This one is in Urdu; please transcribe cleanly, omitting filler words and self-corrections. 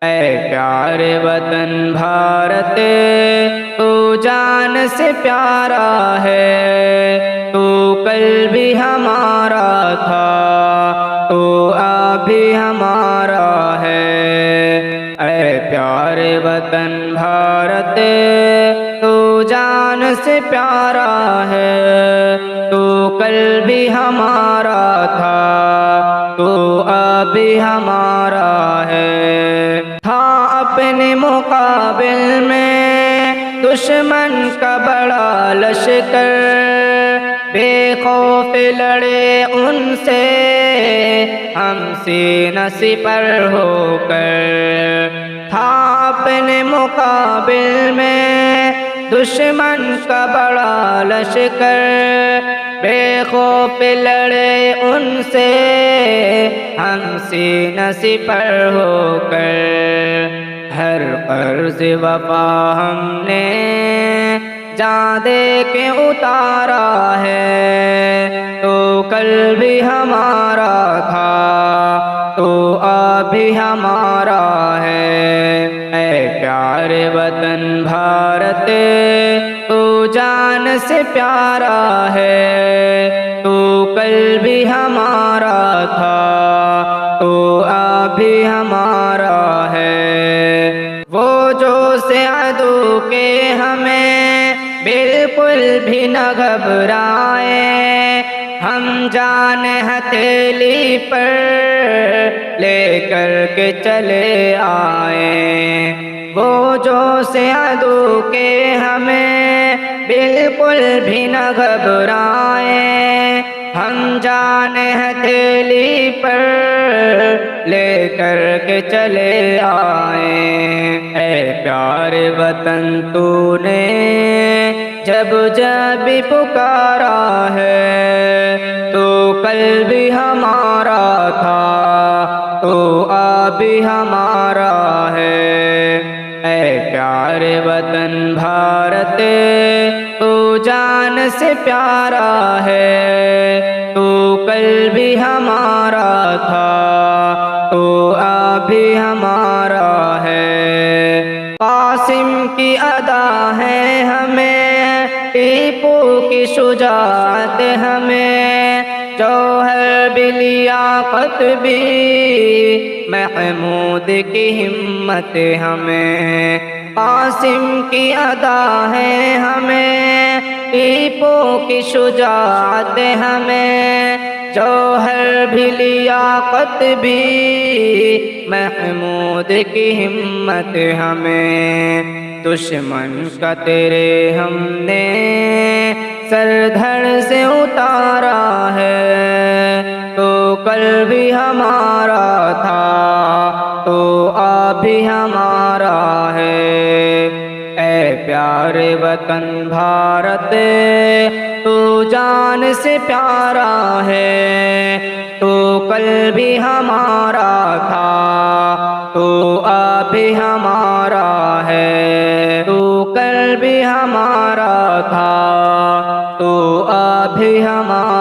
اے پیارے وطن بھارت، تو جان سے پیارا ہے، تو کل بھی ہمارا تھا، تو اب بھی ہمارا ہے۔ اے پیارے وطن بھارت، تو جان سے پیارا ہے، تو کل بھی ہمارا تھا، تو اب بھی ہمارا ہے۔ تھا اپنے مقابل میں دشمن کا بڑا لشکر، بے خوف لڑے ان سے ہم سینہ سپر ہو کر۔ تھا اپنے مقابل میں دشمن کا بڑا لشکر، بے خوف لڑے ان سے ہم سینہ سپر ہو کر۔ ہر قرض وفا ہم نے جان دے کے اتارا ہے، تو کل بھی ہمارا تھا، تو اب بھی ہمارا ہے۔ اے پیارے وطن بھارت، تو جان سے پیارا ہے، تو کل بھی ہمارا تھا، تو اب بھی ہمارا ہے۔ وہ جو سے عدو کے ہمیں بالکل بھی نہ گھبرائے، ہم جان ہتھیلی پر لے کر کے چلے آئے۔ وہ جو سے عدو کے ہمیں بالکل بھی نہ گھبرائے، ہم جان ہتھیلی پر لے کر کے چلے آئے۔ اے پیارے وطن، تو نے جب جب بھی پکارا ہے، تو کل بھی ہمارا تھا، تو اب بھی ہمارا ہے۔ اے پیارے وطن بھارت، تو جان سے پیارا ہے، تو کل بھی ہمارا تھا، تو اب بھی ہمارا ہے۔ قاسم کی ادا ہے ہمیں، ٹیپو کی شجاعت ہمیں، جوہر بھی لیاقت بھی، محمود کی ہمت ہمیں۔ قاسم کی ادا ہے ہمیں، ٹیپو کی شجاعت ہمیں، جوہر بھی لیاقت بھی، محمود کی ہمت ہمیں۔ دشمن کا تیرے ہم نے سر دھڑ سے اتارا ہے، تو کل بھی ہمارا تھا، تو اب بھی ہمارا ہے۔ اے پیارے وطن بھارت، تو جان سے پیارا ہے، تو کل بھی ہمارا تھا، تو اب بھی ہمارا ہے۔ تو کل بھی ہمارا تھا، تو اب بھی ہمارا